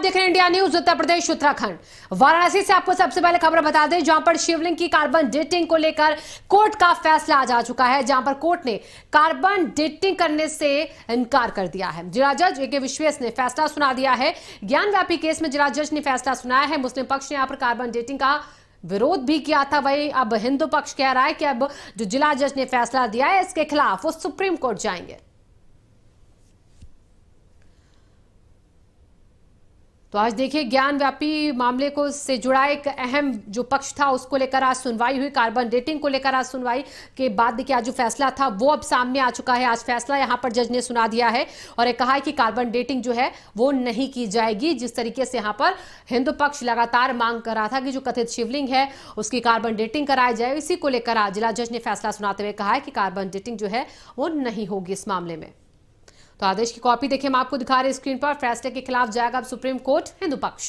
देख रहे हैं इंडिया न्यूज। उत्तर प्रदेश उत्तराखंड वाराणसी से आपको सबसे पहले खबर बता दें, जहां पर शिवलिंग की कार्बन डेटिंग को लेकर कोर्ट का फैसला आज आ चुका है, जहां पर कोर्ट ने कार्बन डेटिंग करने से इनकार कर दिया है। जिला जज ए के विश्वेश ने फैसला सुना दिया है। ज्ञानव्यापी केस में जिला जज ने फैसला सुनाया है। मुस्लिम पक्ष ने यहां पर कार्बन डेटिंग का विरोध भी किया था। वही अब हिंदू पक्ष कह रहा है कि अब जो जिला जज ने फैसला दिया है इसके खिलाफ वो सुप्रीम कोर्ट जाएंगे। तो आज देखिए, ज्ञानव्यापी मामले को से जुड़ा एक अहम जो पक्ष था उसको लेकर आज सुनवाई हुई। कार्बन डेटिंग को लेकर आज सुनवाई के बाद देखिए आज जो फैसला था वो अब सामने आ चुका है। आज फैसला यहां पर जज ने सुना दिया है और ये कहा है कि कार्बन डेटिंग जो है वो नहीं की जाएगी। जिस तरीके से यहां पर हिंदू पक्ष लगातार मांग कर रहा था कि जो कथित शिवलिंग है उसकी कार्बन डेटिंग कराई जाए, इसी को लेकर आज जिला जज ने फैसला सुनाते हुए कहा है कि कार्बन डेटिंग जो है वो नहीं होगी इस मामले में। तो आदेश की कॉपी देखिए, हम आपको दिखा रहे हैं स्क्रीन पर। फैसले के खिलाफ जाएगा अब सुप्रीम कोर्ट हिंदू पक्ष।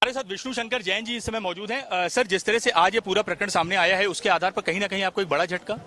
हमारे साथ विष्णु शंकर जैन जी इस समय मौजूद हैं। सर, जिस तरह से आज ये पूरा प्रकरण सामने आया है उसके आधार पर कहीं ना कहीं आपको एक बड़ा झटका?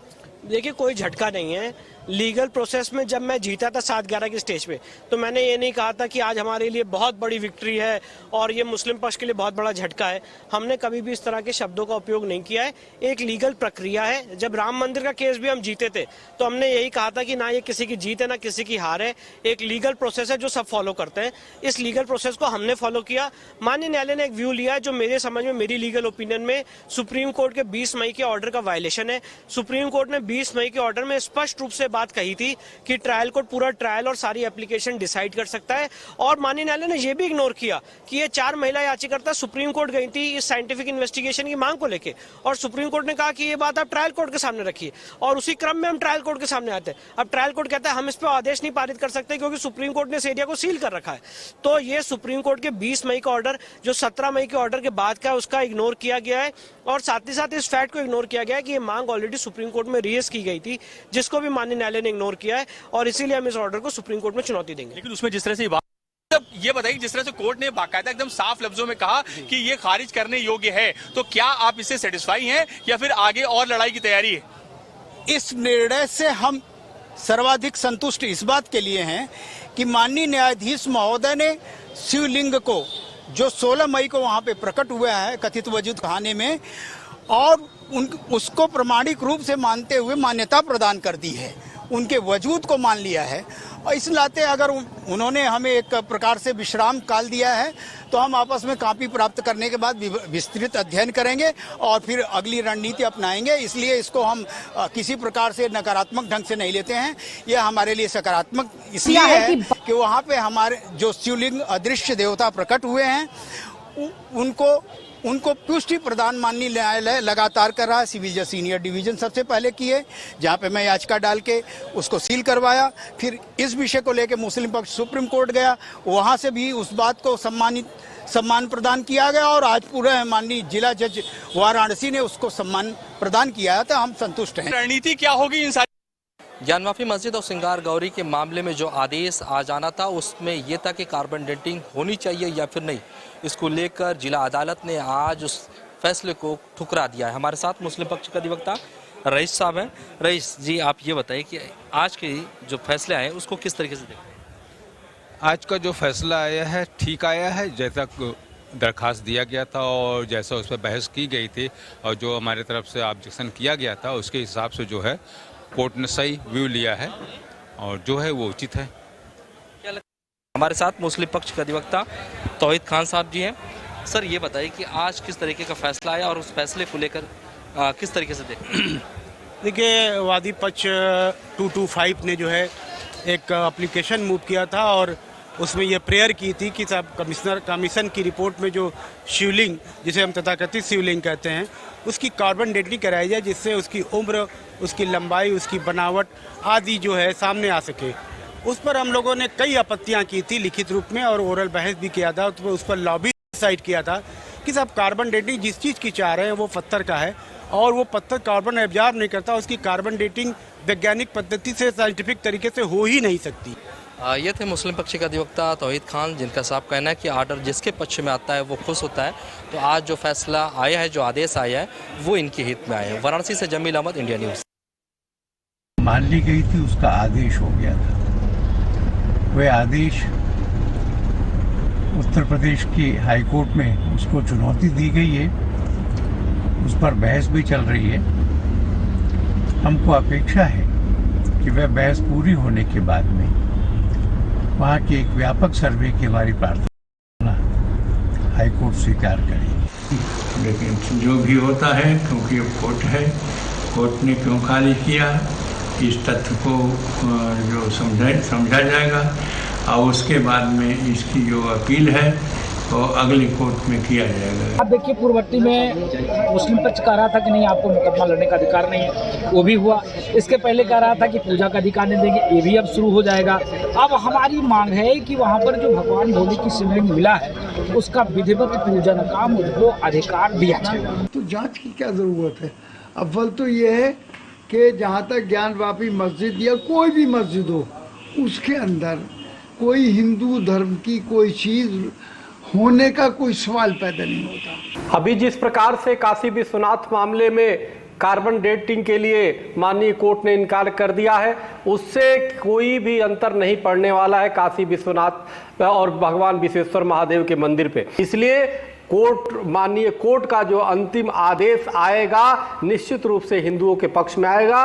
देखिए, कोई झटका नहीं है। लीगल प्रोसेस में जब मैं जीता था 7-11 की स्टेज पे, तो मैंने ये नहीं कहा था कि आज हमारे लिए बहुत बड़ी विक्ट्री है और ये मुस्लिम पक्ष के लिए बहुत बड़ा झटका है। हमने कभी भी इस तरह के शब्दों का उपयोग नहीं किया है। एक लीगल प्रक्रिया है। जब राम मंदिर का केस भी हम जीते थे तो हमने यही कहा था कि ना ये किसी की जीत है ना किसी की हार है। एक लीगल प्रोसेस है जो सब फॉलो करते हैं। इस लीगल प्रोसेस को हमने फॉलो किया। माननीय न्यायालय ने एक व्यू लिया है जो मेरे समझ में, मेरी लीगल ओपिनियन में सुप्रीम कोर्ट के 20 मई के ऑर्डर का वायलेशन है। सुप्रीम कोर्ट ने 20 मई के ऑर्डर में स्पष्ट रूप से बात कही थी कि ट्रायल कोर्ट पूरा ट्रायल और सारी एप्लीकेशन डिसाइड कर सकता है। और माननीय न्यायालय ने यह भी इग्नोर किया कि ये 4 महिला याचिकाकर्ता सुप्रीम कोर्ट गई थी इस साइंटिफिक इन्वेस्टिगेशन की मांग को लेकर, और सुप्रीम कोर्ट ने कहा कि ये बात आप ट्रायल कोर्ट के सामने रखिए। और उसी क्रम में हम ट्रायल कोर्ट के सामने आते हैं। अब ट्रायल कोर्ट कहता है हम इस पर आदेश नहीं पारित कर सकते क्योंकि सुप्रीम कोर्ट ने इस एरिया को सील कर रखा है। तो ये सुप्रीम कोर्ट के 20 मई का ऑर्डर जो 17 मई के ऑर्डर के बाद का, उसका इग्नोर किया गया है। और साथ ही साथ इस फैक्ट को इग्नोर किया गया है कि ये मांग ऑलरेडी सुप्रीम कोर्ट में रेज की गई थी, जिसको भी माननीय न्यायालय ने इग्नोर किया है। और इसीलिए हम इस ऑर्डर को सुप्रीम कोर्ट में चुनौती देंगे। लेकिन उसमें जिस तरह से ये बताइए, जिस तरह से कोर्ट ने बाकायदा एकदम साफ लफ्जों में कहा कि ये खारिज करने योग्य है, तो क्या आप इससे सेटिस्फाई हैं या फिर आगे और लड़ाई की तैयारी है? इस निर्णय से हम सर्वाधिक संतुष्ट इस बात के लिए हैं कि माननीय न्यायाधीश महोदय ने शिवलिंग को, जो 16 मई को वहां पे प्रकट हुआ है कथित वजूद खाने में, और उसको प्रमाणिक रूप से मानते हुए मान्यता प्रदान कर दी है, उनके वजूद को मान लिया है। और इस नाते अगर उन्होंने हमें एक प्रकार से विश्राम काल दिया है तो हम आपस में कॉपी प्राप्त करने के बाद विस्तृत अध्ययन करेंगे और फिर अगली रणनीति अपनाएंगे। इसलिए इसको हम किसी प्रकार से नकारात्मक ढंग से नहीं लेते हैं। यह हमारे लिए सकारात्मक इसलिए है कि वहाँ पे हमारे जो शिवलिंग अदृश्य देवता प्रकट हुए हैं उनको पुष्टि प्रदान माननीय न्यायालय लगातार कर रहा है। सिविल जज सीनियर डिवीजन सबसे पहले किए, जहां पे मैं याचिका डाल के उसको सील करवाया। फिर इस विषय को लेकर मुस्लिम पक्ष सुप्रीम कोर्ट गया, वहां से भी उस बात को सम्मान प्रदान किया गया और आज पूरा माननीय जिला जज वाराणसी ने उसको सम्मान प्रदान किया है। तो हम संतुष्ट हैं। रणनीति क्या होगी इन ज्ञानवापी मस्जिद और सिंगार गौरी के मामले में जो आदेश आ जाना था उसमें यह था कि कार्बन डेटिंग होनी चाहिए या फिर नहीं, इसको लेकर जिला अदालत ने आज उस फैसले को ठुकरा दिया है। हमारे साथ मुस्लिम पक्ष का अधिवक्ता रईस साहब हैं। रईस जी, आप ये बताइए कि आज के जो फैसले आए उसको किस तरीके से देखते हैं? आज का जो फैसला आया है ठीक आया है, जैसा दरखास्त दिया गया था और जैसा उस पर बहस की गई थी और जो हमारे तरफ से ऑब्जेक्शन किया गया था उसके हिसाब से जो है कोर्ट ने सही व्यू लिया है और जो है वो उचित है। हमारे साथ मुस्लिम पक्ष के अधिवक्ता तौहीद खान साहब जी हैं। सर, ये बताइए कि आज किस तरीके का फैसला आया और उस फैसले को लेकर किस तरीके से देखिए, वादी पक्ष 225 ने जो है एक एप्लीकेशन मूव किया था और उसमें यह प्रेयर की थी कि सब कमीशन की रिपोर्ट में जो शिवलिंग, जिसे हम तथाकथित शिवलिंग कहते हैं, उसकी कार्बन डेटिंग कराई जाए, जिससे उसकी उम्र, उसकी लंबाई, उसकी बनावट आदि जो है सामने आ सके। उस पर हम लोगों ने कई आपत्तियां की थी लिखित रूप में और ओरल बहस भी किया था। तो उस पर लॉबी डिसाइड किया था कि सब कार्बन डेटिंग जिस चीज़ की चाह रहे हैं वो पत्थर का है और वो पत्थर कार्बन एब्जॉर्ब नहीं करता, उसकी कार्बन डेटिंग वैज्ञानिक पद्धति से, साइंटिफिक तरीके से हो ही नहीं सकती। ये थे मुस्लिम पक्ष के अधिवक्ता तौहीद खान, जिनका साफ कहना है कि आर्डर जिसके पक्ष में आता है वो खुश होता है। तो आज जो फैसला आया है, जो आदेश आया है, वो इनके हित में आया है। वाराणसी से जमील अहमद, इंडिया न्यूज़। मान ली गई थी, उसका आदेश हो गया था। वह आदेश उत्तर प्रदेश की हाई कोर्ट में उसको चुनौती दी गई है, उस पर बहस भी चल रही है। हमको अपेक्षा है कि वह बहस पूरी होने के बाद में वहाँ की एक व्यापक सर्वे की हमारी प्रार्थना हाई कोर्ट स्वीकार करेगी। लेकिन जो भी होता है, क्योंकि ये कोर्ट है, कोर्ट ने क्यों खारिज किया, इस तथ्य को जो समझा जाएगा और उसके बाद में इसकी जो अपील है वो अगली कोर्ट में किया जाएगा। आप देखिए, पूर्ववर्ती में मुस्लिम पक्ष कह रहा था कि नहीं, आपको मुकदमा लड़ने का अधिकार नहीं है, वो भी हुआ। इसके पहले कह रहा था कि पूजा का अधिकार नहीं देंगे, ये भी अब शुरू हो जाएगा। अब हमारी मांग है कि वहाँ पर जो भगवान भोले की शिवलिंग मिला है, उसका विधिवत पूजन का मुझको अधिकार दिया जाए। तो जांच की क्या जरूरत है? अव्वल तो ये है कि जहाँ तक ज्ञानवापी मस्जिद या कोई भी मस्जिद हो, उसके अंदर कोई हिंदू धर्म की कोई चीज होने का कोई सवाल पैदा नहीं होता। अभी जिस प्रकार से काशी विश्वनाथ मामले में कार्बन डेटिंग के लिए माननीय कोर्ट ने इनकार कर दिया है, उससे कोई भी अंतर नहीं पड़ने वाला है काशी विश्वनाथ और भगवान विश्वेश्वर महादेव के मंदिर पे। इसलिए माननीय कोर्ट का जो अंतिम आदेश आएगा, निश्चित रूप से हिंदुओं के पक्ष में आएगा।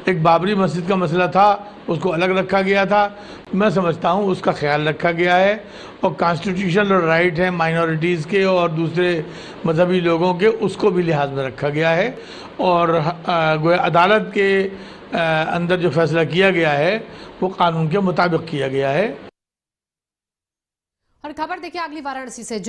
एक बाबरी मस्जिद का मसला था, उसको अलग रखा गया था। मैं समझता हूँ उसका ख्याल रखा गया है और कॉन्स्टिट्यूशनल राइट है माइनॉरिटीज़ के और दूसरे मजहबी लोगों के, उसको भी लिहाज में रखा गया है। और अदालत के अंदर जो फैसला किया गया है वो कानून के मुताबिक किया गया है। और खबर देखिए अगली वाराणसी से।